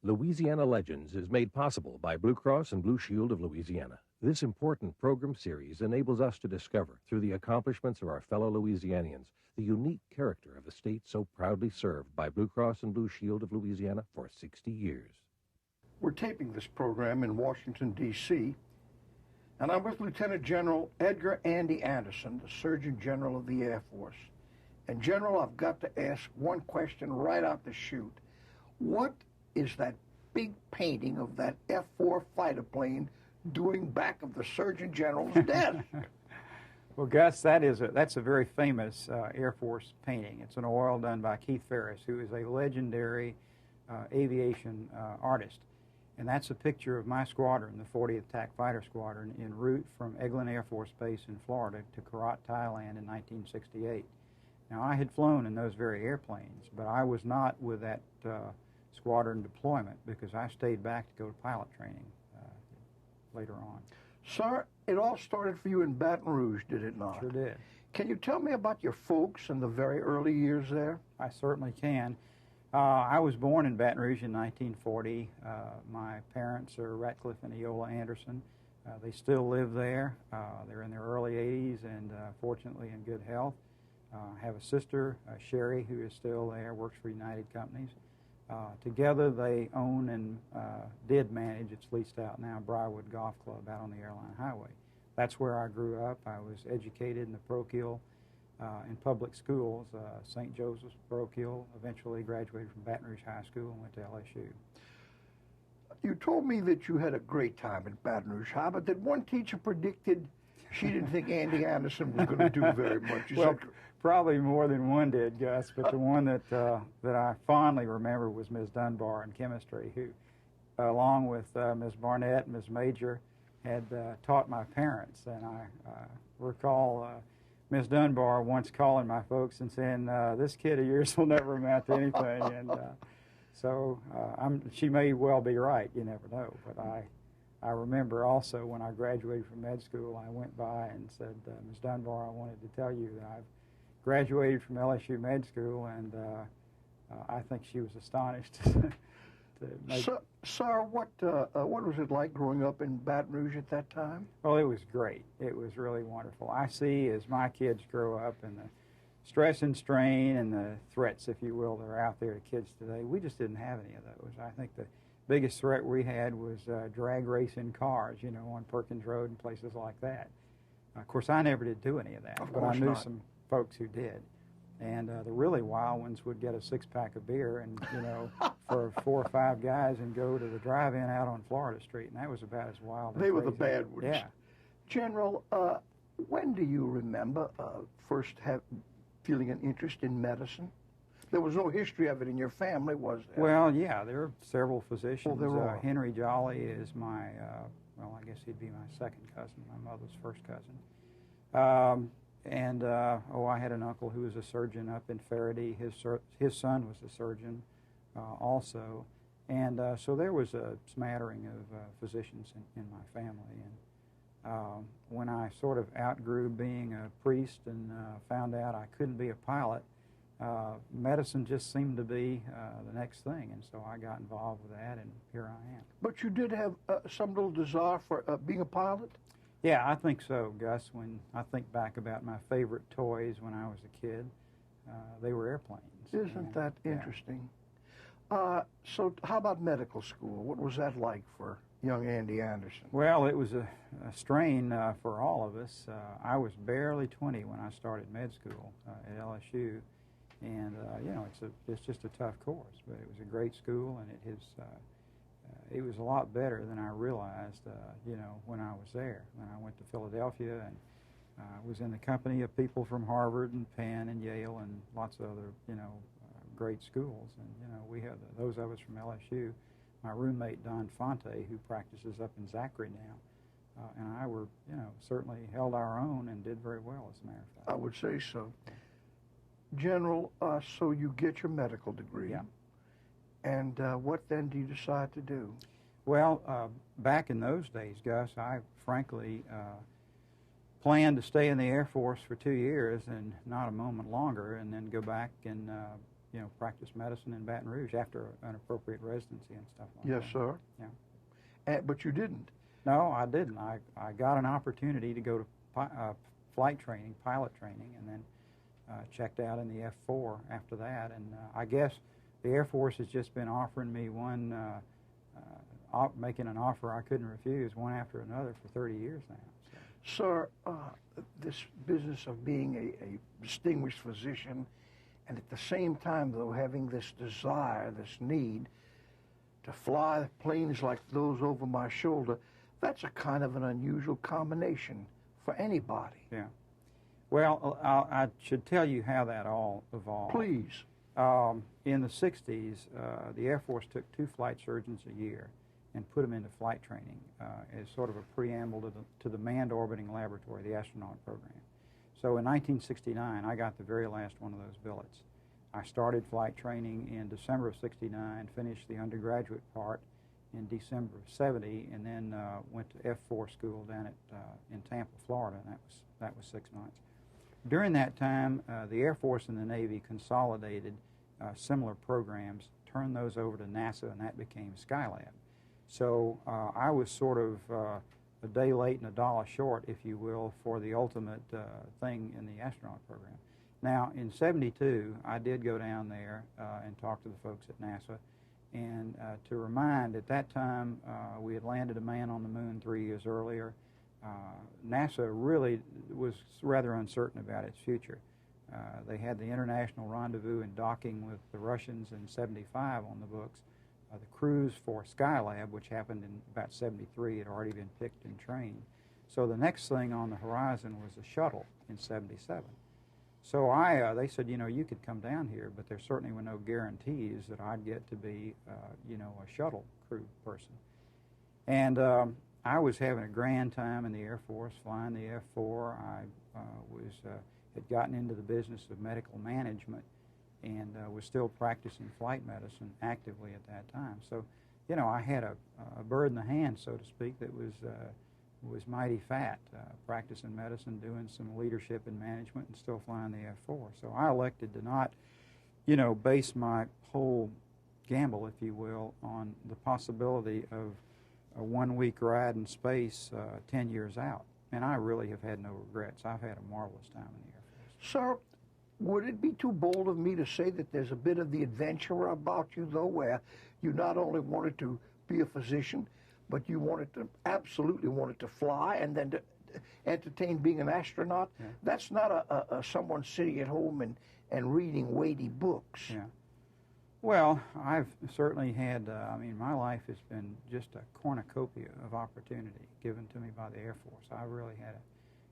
Louisiana Legends is made possible by Blue Cross and Blue Shield of Louisiana. This important program series enables us to discover, through the accomplishments of our fellow Louisianians, the unique character of a state so proudly served by Blue Cross and Blue Shield of Louisiana for 60 years. We're taping this program in Washington, D.C., and I'm with Lieutenant General Edgar Andy Anderson, the Surgeon General of the Air Force. And, General, I've got to ask one question right out the chute. What is that big painting of that F-4 fighter plane doing back of the Surgeon General's desk? Well, Gus, that's a very famous Air Force painting. It's an oil done by Keith Ferris, who is a legendary aviation artist. And that's a picture of my squadron, the 40th Attack Fighter Squadron, en route from Eglin Air Force Base in Florida to Korat, Thailand in 1968. Now, I had flown in those very airplanes, but I was not with that squadron deployment because I stayed back to go to pilot training later on. Sir, it all started for you in Baton Rouge, did it not? Sure did. Can you tell me about your folks and the very early years there? I certainly can. I was born in Baton Rouge in 1940. My parents are Ratcliffe and Eola Anderson. They still live there. They're in their early 80s and fortunately in good health. I have a sister, Sherry, who is still there, works for United Companies. Together they own and did manage, it's leased out now, Briarwood Golf Club out on the Airline Highway. That's where I grew up. I was educated in the parochial in public schools, St. Joseph's parochial, eventually graduated from Baton Rouge High School and went to LSU. You told me that you had a great time at Baton Rouge High, but that one teacher predicted she didn't think Andy Anderson was going to do very much. Well, probably more than one did, Gus, but the one that I fondly remember was Ms. Dunbar in chemistry, who, along with Ms. Barnett and Ms. Major, had taught my parents. And I recall Ms. Dunbar once calling my folks and saying, this kid of yours will never amount to anything. And so she may well be right, you never know. But I remember also when I graduated from med school, I went by and said, Ms. Dunbar, I wanted to tell you that I've graduated from LSU med school, and I think she was astonished. Sir, what was it like growing up in Baton Rouge at that time? Well, it was great. It was really wonderful. I see as my kids grow up and the stress and strain and the threats, if you will, that are out there to kids today, we just didn't have any of those. I think the biggest threat we had was drag racing cars, you know, on Perkins Road and places like that. Of course, I never did do any of that, but I knew some folks who did. And the really wild ones would get a six-pack of beer and, you know, for 4 or 5 guys and go to the drive-in out on Florida Street, and that was about as wild as they were the bad ones. Yeah. General, when do you remember first feeling an interest in medicine? There was no history of it in your family, was there? Well, yeah, there are several physicians. Well, Henry Jolly is my, well, I guess he'd be my second cousin, my mother's first cousin. I had an uncle who was a surgeon up in Faraday. His son was a surgeon also. And so there was a smattering of physicians in my family. And when I sort of outgrew being a priest and found out I couldn't be a pilot, medicine just seemed to be the next thing. And so I got involved with that, and here I am. But you did have some little desire for being a pilot? Yeah, I think so, Gus. When I think back about my favorite toys when I was a kid, they were airplanes. Isn't that interesting? So how about medical school? What was that like for young Andy Anderson? Well, it was a strain for all of us. I was barely 20 when I started med school at LSU, and you know, it's just a tough course, but it was a great school, and it was a lot better than I realized, you know, when I was there. When I went to Philadelphia and was in the company of people from Harvard and Penn and Yale and lots of other, you know, great schools. And, you know, we have those of us from LSU. My roommate, Don Fonte, who practices up in Zachary now, and I were, you know, certainly held our own and did very well, as a matter of fact. I would say so. General, so you get your medical degree. Yeah. And what then do you decide to do? Well, back in those days, Gus, I frankly planned to stay in the Air Force for 2 years and not a moment longer, and then go back and practice medicine in Baton Rouge after an appropriate residency and stuff like that. Yes, sir. Yeah. But you didn't. No, I didn't. I got an opportunity to go to flight training, pilot training, and then checked out in the F-4 after that. And I guess the Air Force has just been offering me making an offer I couldn't refuse, one after another, for 30 years now. So. Sir, this business of being a distinguished physician, and at the same time, though, having this desire, this need to fly planes like those over my shoulder, that's a kind of an unusual combination for anybody. Yeah. Well, I should tell you how that all evolved. Please. In the 60s, the Air Force took 2 flight surgeons a year and put them into flight training as sort of a preamble to the manned orbiting laboratory, the astronaut program. So in 1969, I got the very last one of those billets. I started flight training in December of 69, finished the undergraduate part in December of 70, and then went to F-4 school down in Tampa, Florida, and that was 6 months. During that time, the Air Force and the Navy consolidated similar programs, turned those over to NASA, and that became Skylab. So I was sort of a day late and a dollar short, if you will, for the ultimate thing in the astronaut program. Now, in 72, I did go down there and talk to the folks at NASA, and to remind, at that time, we had landed a man on the moon 3 years earlier. NASA really was rather uncertain about its future. They had the international rendezvous and docking with the Russians in 75 on the books. The crews for Skylab, which happened in about 73, had already been picked and trained. So the next thing on the horizon was a shuttle in 77. So they said, you could come down here, but there certainly were no guarantees that I'd get to be, a shuttle crew person. And I was having a grand time in the Air Force, flying the F-4. I had gotten into the business of medical management and was still practicing flight medicine actively at that time. So, I had a bird in the hand, so to speak, that was mighty fat, practicing medicine, doing some leadership and management, and still flying the F-4. So I elected to not, base my whole gamble, if you will, on the possibility of a 1-week ride in space 10 years out. And I really have had no regrets. I've had a marvelous time in the Air Force. Sir, would it be too bold of me to say that there's a bit of the adventure about you, though, where you not only wanted to be a physician, but you absolutely wanted to fly and then to entertain being an astronaut? Yeah. That's not someone sitting at home and reading weighty books. Yeah. Well, I've certainly had, my life has been just a cornucopia of opportunity given to me by the Air Force. I really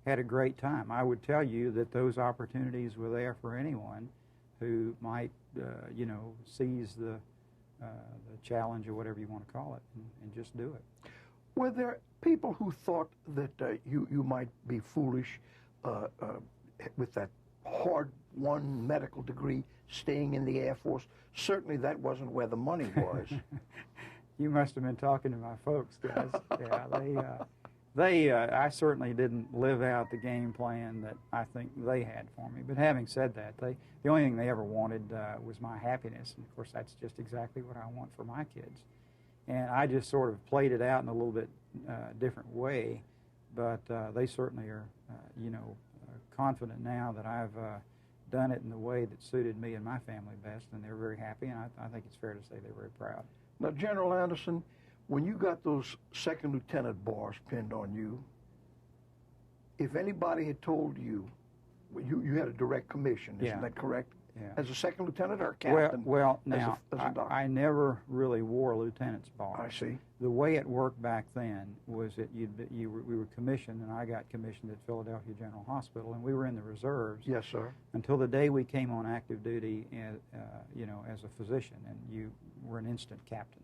had a great time. I would tell you that those opportunities were there for anyone who might, seize the challenge or whatever you want to call it and just do it. Were there people who thought that you might be foolish with that hard-won medical degree staying in the Air Force? Certainly that wasn't where the money was. You must have been talking to my folks, guys. Yeah, I certainly didn't live out the game plan that I think they had for me. But having said that, the only thing they ever wanted was my happiness. And, of course, that's just exactly what I want for my kids. And I just sort of played it out in a little bit different way. But they certainly are, confident now that I've done it in the way that suited me and my family best. And they're very happy. And I think it's fair to say they're very proud. Now, General Anderson, when you got those second lieutenant bars pinned on you, if anybody had told you, you had a direct commission, isn't that correct? Yeah. As a second lieutenant or a captain? Well, now, I never really wore a lieutenant's bar. I see. The way it worked back then was that we were commissioned, and I got commissioned at Philadelphia General Hospital, and we were in the reserves. Yes, sir. Until the day we came on active duty, as a physician, and you were an instant captain.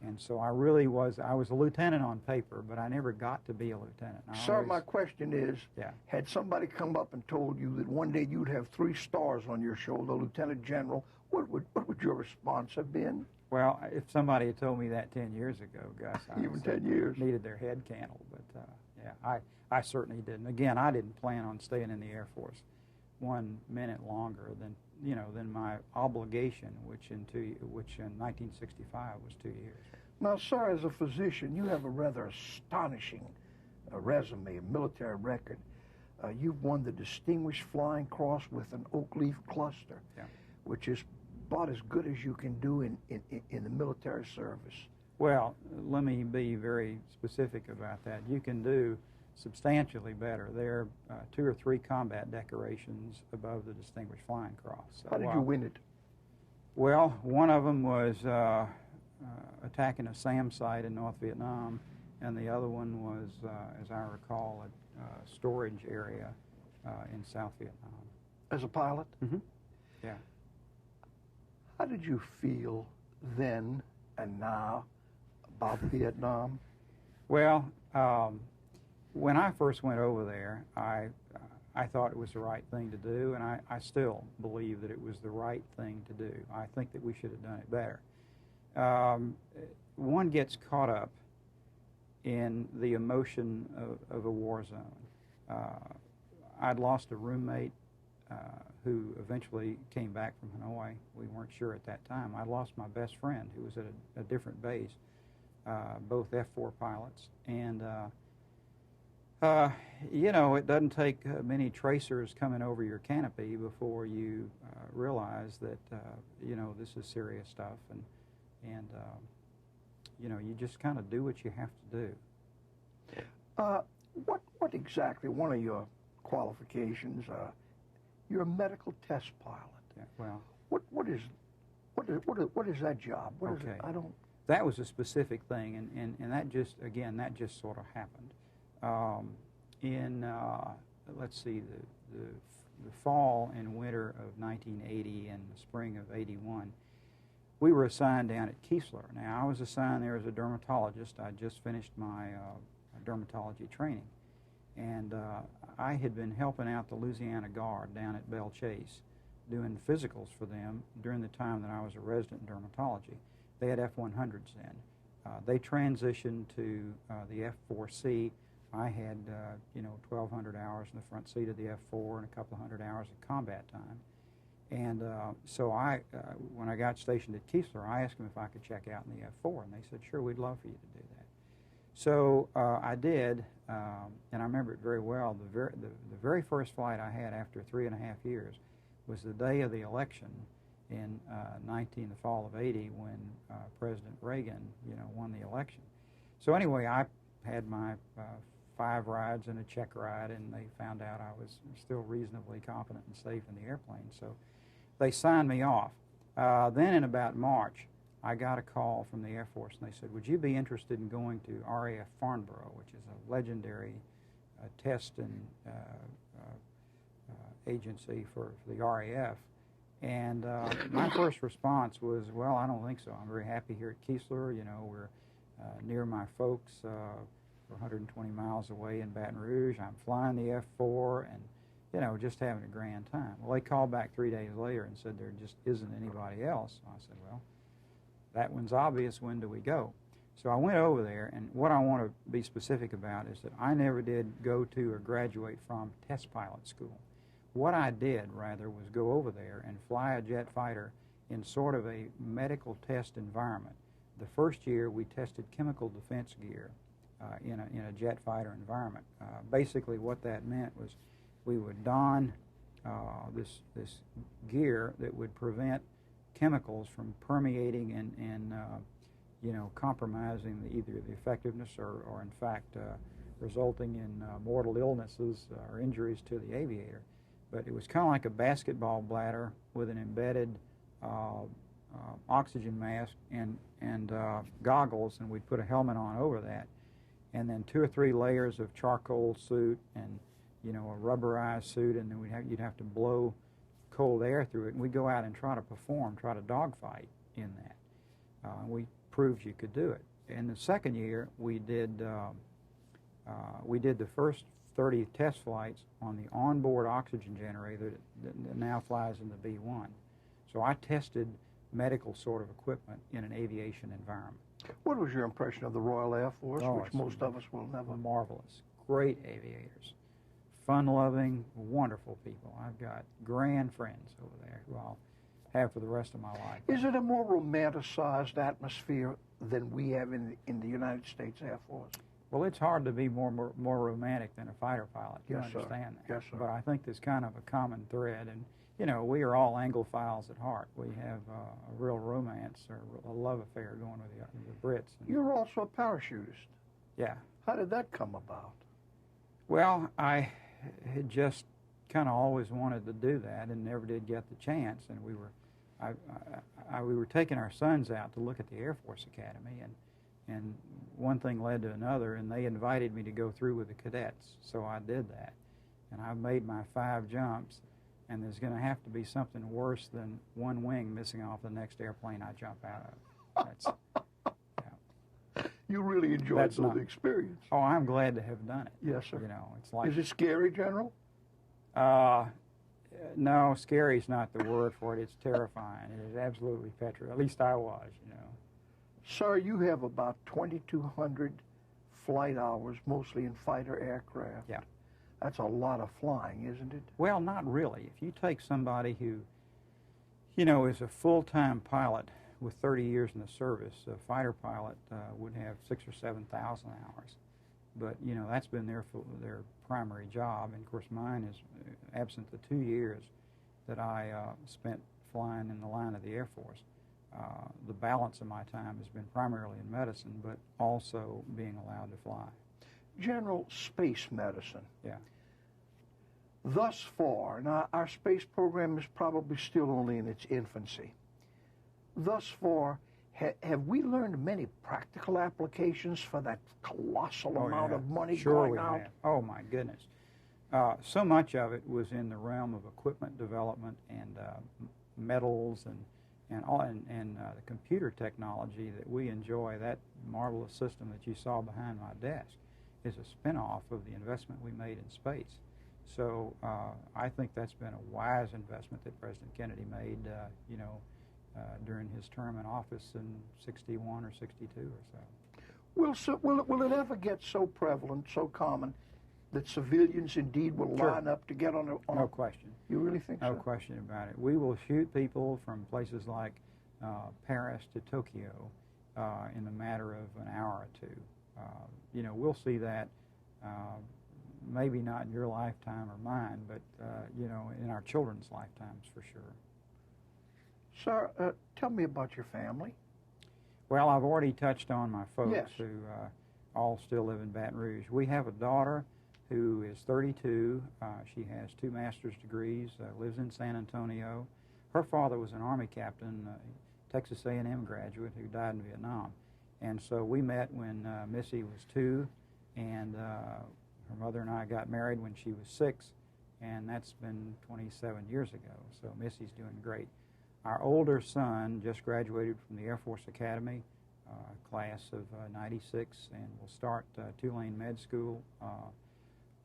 And so I was a lieutenant on paper, but I never got to be a lieutenant. Sir, my question is, had somebody come up and told you that one day you'd have 3 stars on your shoulder, Lieutenant General, what would your response have been? Well, if somebody had told me that 10 years ago, Gus, even 10 years, needed their head candled. But I certainly didn't. Again, I didn't plan on staying in the Air Force 1 minute longer than my obligation, which in 1965 was 2 years. Now, sir, as a physician, you have a rather astonishing resume, a military record. You've won the Distinguished Flying Cross with an oak leaf cluster, which is about as good as you can do in the military service. Well, let me be very specific about that. You can do substantially better. There are 2 or 3 combat decorations above the Distinguished Flying Cross. How did you win it? Well, one of them was attacking a SAM site in North Vietnam, and the other one was, as I recall, a storage area in South Vietnam. As a pilot? Mm-hmm. Yeah. How did you feel then and now about Vietnam? Well, when I first went over there, I thought it was the right thing to do, and I still believe that it was the right thing to do. I think that we should have done it better. One gets caught up in the emotion of a war zone. I'd lost a roommate who eventually came back from Hanoi. We weren't sure at that time. I lost my best friend who was at a different base, both F-4 pilots. And, it doesn't take many tracers coming over your canopy before you realize that, this is serious stuff. And you just kind of do what you have to do. What exactly, one of your qualifications, you're a medical test pilot. Yeah, well, what is that job? What is it? I don't. That was a specific thing, and that just sort of happened. Let's see, the fall and winter of 1980 and the spring of '81, we were assigned down at Keesler. Now, I was assigned there as a dermatologist. I just finished my dermatology training. And I had been helping out the Louisiana Guard down at Belle Chase, doing physicals for them during the time that I was a resident in dermatology. They had F-100s then. They transitioned to the F-4C. I had, 1,200 hours in the front seat of the F-4 and a couple of hundred hours of combat time. And so when I got stationed at Keesler, I asked them if I could check out in the F-4, and they said, sure, we'd love for you to do that. So I did, and I remember it very well. The very first flight I had after 3.5 years was the day of the election in the fall of '80, when President Reagan, won the election. So anyway, I had my 5 rides and a check ride, and they found out I was still reasonably competent and safe in the airplane. So they signed me off. Then in about March, I got a call from the Air Force, and they said, would you be interested in going to RAF Farnborough, which is a legendary test and agency for the RAF? And my first response was, well, I don't think so. I'm very happy here at Keesler. We're near my folks. We're 120 miles away in Baton Rouge. I'm flying the F-4 and, just having a grand time. Well, they called back 3 days later and said there just isn't anybody else. So I said, well, that one's obvious. When do we go? So I went over there, and what I want to be specific about is that I never did go to or graduate from test pilot school. What I did, rather, was go over there and fly a jet fighter in sort of a medical test environment. The first year, we tested chemical defense gear in a jet fighter environment. Basically, what that meant was we would don this gear that would prevent chemicals from permeating and compromising either the effectiveness or in fact resulting in mortal illnesses or injuries to the aviator. But it was kind of like a basketball bladder with an embedded oxygen mask and goggles, and we'd put a helmet on over that, and then 2 or 3 layers of charcoal suit and a rubberized suit, and then you'd have to blow cold air through it, and we'd go out and try to dogfight in that. We proved you could do it. In the second year, we did the first 30 test flights on the onboard oxygen generator that now flies in the B-1. So I tested medical sort of equipment in an aviation environment. What was your impression of the Royal Air Force, which most of us will never? Marvelous. Great aviators. fun-loving, wonderful people. I've got grand friends over there who I'll have for the rest of my life. Is it a more romanticized atmosphere than we have in the United States Air Force? Well, it's hard to be more romantic than a fighter pilot. You Yes, sir. understand that. Yes, sir. But I think there's kind of a common thread. And, you know, we are all Anglophiles at heart. We have a real romance or a love affair going with the Brits. And, You're also a parachutist. yeah. How did that come about? Well, I had just kind of always wanted to do that and never did get the chance. And we were taking our sons out to look at the Air Force Academy, and one thing led to another, and they invited me to go through with the cadets. So I did that. And I made my 5 jumps, and there's going to have to be something worse than one wing missing off the next airplane I jump out of. That's, You really enjoyed That's not- the experience. oh, I'm glad to have done it. Yes, sir. You know, it's like... Is it scary, General? No, scary's not the word for it. It's terrifying. It is absolutely petrifying. At least I was, you know. Sir, you have about 2,200 flight hours, mostly in fighter aircraft. Yeah. That's a lot of flying, isn't it? Well, not really. If you take somebody who, you know, is a full-time pilot with 30 years in the service, a fighter pilot would have 6,000 or 7,000 hours. But, you know, that's been their primary job. And, of course, mine is absent the 2 years that I spent flying in the line of the Air Force. The balance of my time has been primarily in medicine, but also being allowed to fly. General, space medicine. Yeah. Thus far, now our space program is probably still only in its infancy. Thus far, have we learned many practical applications for that colossal amount of money going out? Have. Oh, my goodness. So much of it was in the realm of equipment development and metals and the computer technology that we enjoy. That marvelous system that you saw behind my desk is a spin-off of the investment we made in space. So I think that's been a wise investment that President Kennedy made, during his term in office in 61 or 62 or so. Will it ever get so prevalent, so common, that civilians indeed will Sure. line up to get on a... No question. You really think so? No question about it. We will shoot people from places like Paris to Tokyo in a matter of an hour or two. We'll see that maybe not in your lifetime or mine, but, in our children's lifetimes for sure. Sir, tell me about your family. Well, I've already touched on my folks Yes. who all still live in Baton Rouge. We have a daughter who is 32. She has 2 master's degrees, lives in San Antonio. Her father was an Army captain, Texas A&M graduate who died in Vietnam. And so we met when Missy was 2, and her mother and I got married when she was 6, and that's been 27 years ago. So Missy's doing great. Our older son just graduated from the Air Force Academy, class of 96, and will start Tulane Med School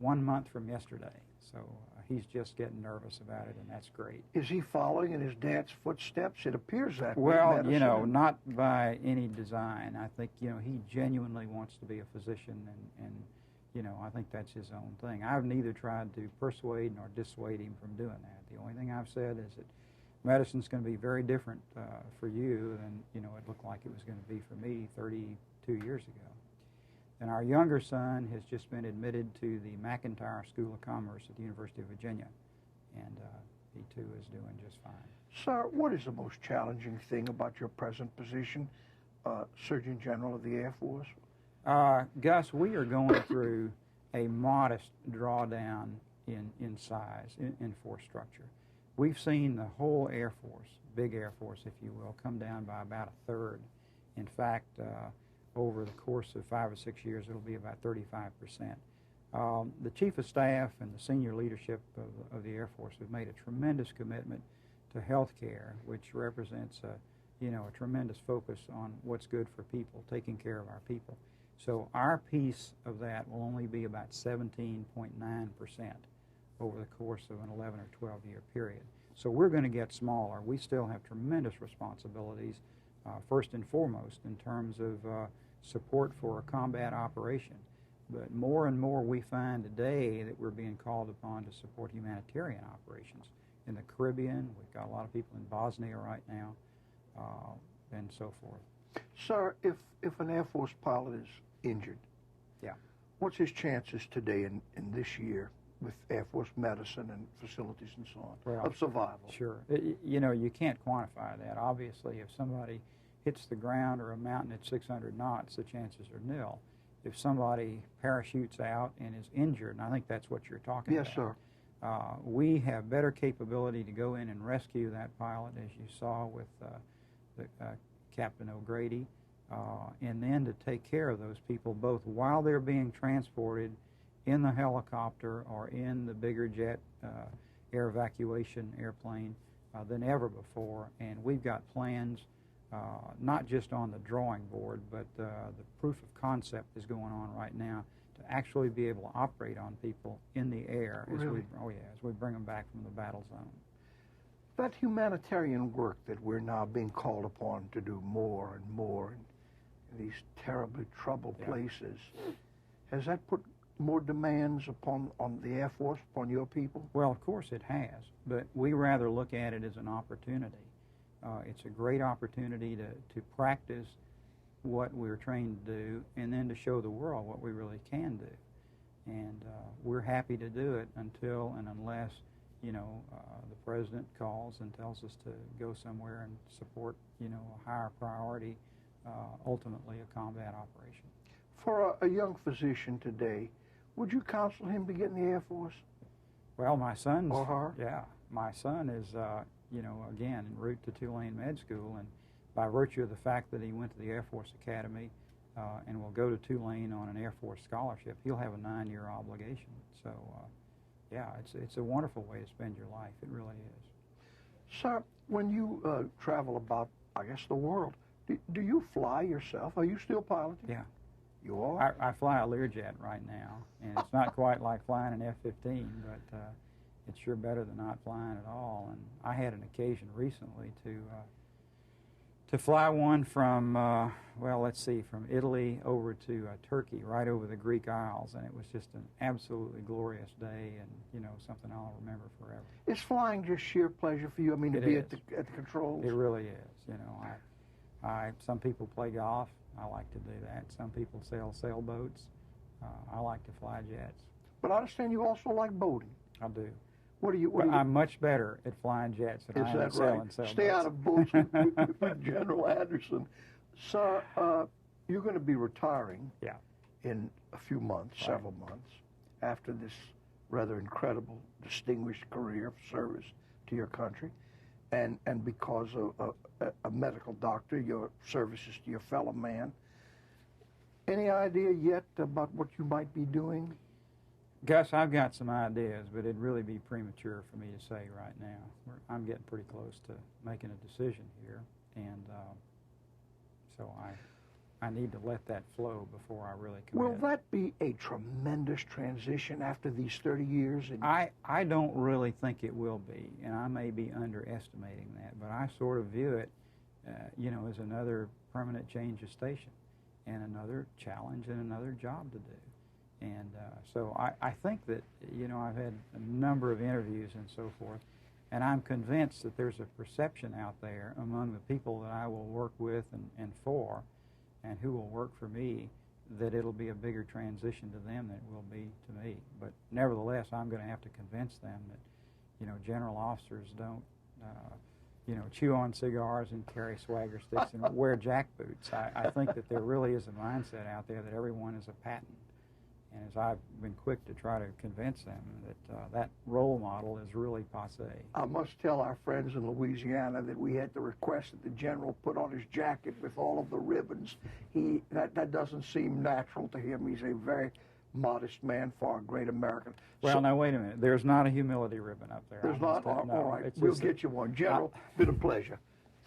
1 month from yesterday. So he's just getting nervous about it, and that's great. Is he following in his dad's footsteps? It appears that way. Well, Medicine. not by any design. I think, he genuinely wants to be a physician, and I think that's his own thing. I've neither tried to persuade nor dissuade him from doing that. The only thing I've said is that medicine's going to be very different for you than, it looked like it was going to be for me 32 years ago. And our younger son has just been admitted to the McIntire School of Commerce at the University of Virginia, and he too is doing just fine. Sir, what is the most challenging thing about your present position, Surgeon General of the Air Force? Gus, we are going through a modest drawdown in size, in force structure. We've seen the whole Air Force, big Air Force, if you will, come down by about a third. In fact, over the course of 5 or 6 years, it'll be about 35%. The Chief of Staff and the senior leadership of the Air Force have made a tremendous commitment to health care, which represents a tremendous focus on what's good for people, taking care of our people. So our piece of that will only be about 17.9% over the course of an 11 or 12-year period. So we're going to get smaller. We still have tremendous responsibilities, first and foremost, in terms of support for a combat operation. But more and more we find today that we're being called upon to support humanitarian operations in the Caribbean. We've got a lot of people in Bosnia right now, and so forth. Sir, if an Air Force pilot is injured, yeah, what's his chances today in this year with Air Force medicine and facilities and so on, of survival? Sure. You can't quantify that. Obviously, if somebody hits the ground or a mountain at 600 knots, the chances are nil. If somebody parachutes out and is injured, and I think that's what you're talking about. Yes, sir. We have better capability to go in and rescue that pilot, as you saw with Captain O'Grady, and then to take care of those people both while they're being transported in the helicopter or in the bigger jet air evacuation airplane than ever before. And we've got plans, not just on the drawing board, but the proof of concept is going on right now to actually be able to operate on people in the air as we bring them back from the battle zone. That humanitarian work that we're now being called upon to do more and more in these terribly troubled places, has that put more demands on the Air Force, upon your people? Well, of course it has, but we rather look at it as an opportunity. It's a great opportunity to practice what we're trained to do and then to show the world what we really can do. And we're happy to do it until and unless, the President calls and tells us to go somewhere and support, a higher priority, ultimately a combat operation. For a young physician today, would you counsel him to get in the Air Force? Well, my son's... Or her? Yeah. My son is, again, en route to Tulane Med School, and by virtue of the fact that he went to the Air Force Academy and will go to Tulane on an Air Force scholarship, he'll have a 9-year obligation. So, it's a wonderful way to spend your life. It really is. Sir, when you travel about, I guess, the world, do you fly yourself? Are you still piloting? Yeah. You are? I fly a Learjet right now, and it's not quite like flying an F-15, but it's sure better than not flying at all. And I had an occasion recently to fly one from, from Italy over to Turkey, right over the Greek Isles, and it was just an absolutely glorious day, and something I'll remember forever. Is flying just sheer pleasure for you? I mean, to be at the controls? It really is. Some people play golf. I like to do that. Some people sail sailboats. I like to fly jets. But I understand you also like boating. I do. I'm much better at flying jets than I am at sailing sailboats. Stay out of boats with General Anderson. Sir, you're going to be retiring in a few months, several months, after this rather incredible, distinguished career of service to your country. And because of a medical doctor, your services to your fellow man. Any idea yet about what you might be doing? Gus, I've got some ideas, but it'd really be premature for me to say right now. I'm getting pretty close to making a decision here, and so I need to let that flow before I really commit. Will that be a tremendous transition after these 30 years? I don't really think it will be, and I may be underestimating that, but I sort of view it, as another permanent change of station and another challenge and another job to do. And so I think that, I've had a number of interviews and so forth, and I'm convinced that there's a perception out there among the people that I will work with and for, and who will work for me, that it'll be a bigger transition to them than it will be to me. But nevertheless, I'm going to have to convince them that, general officers don't, chew on cigars and carry swagger sticks and wear jack boots. I think that there really is a mindset out there that everyone is a patent. And as I've been quick to try to convince them that that role model is really passé. I must tell our friends in Louisiana that we had to request that the general put on his jacket with all of the ribbons. That doesn't seem natural to him. He's a very modest man for a great American. Well, now, wait a minute. There's not a humility ribbon up there. There's not? No, all right. We'll get you one. General, been a pleasure.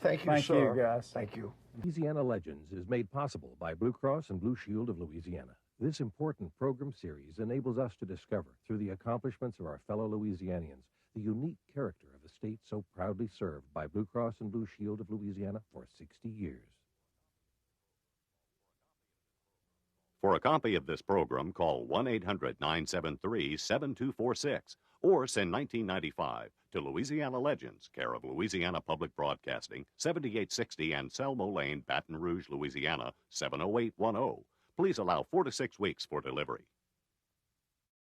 Thank you, sir. Thank you, Gus. Thank you. Louisiana Legends is made possible by Blue Cross and Blue Shield of Louisiana. This important program series enables us to discover, through the accomplishments of our fellow Louisianians, the unique character of a state so proudly served by Blue Cross and Blue Shield of Louisiana for 60 years. For a copy of this program, call 1-800-973-7246 or send 1995 to Louisiana Legends, care of Louisiana Public Broadcasting, 7860 Anselmo Lane, Baton Rouge, Louisiana, 70810. Please allow 4 to 6 weeks for delivery.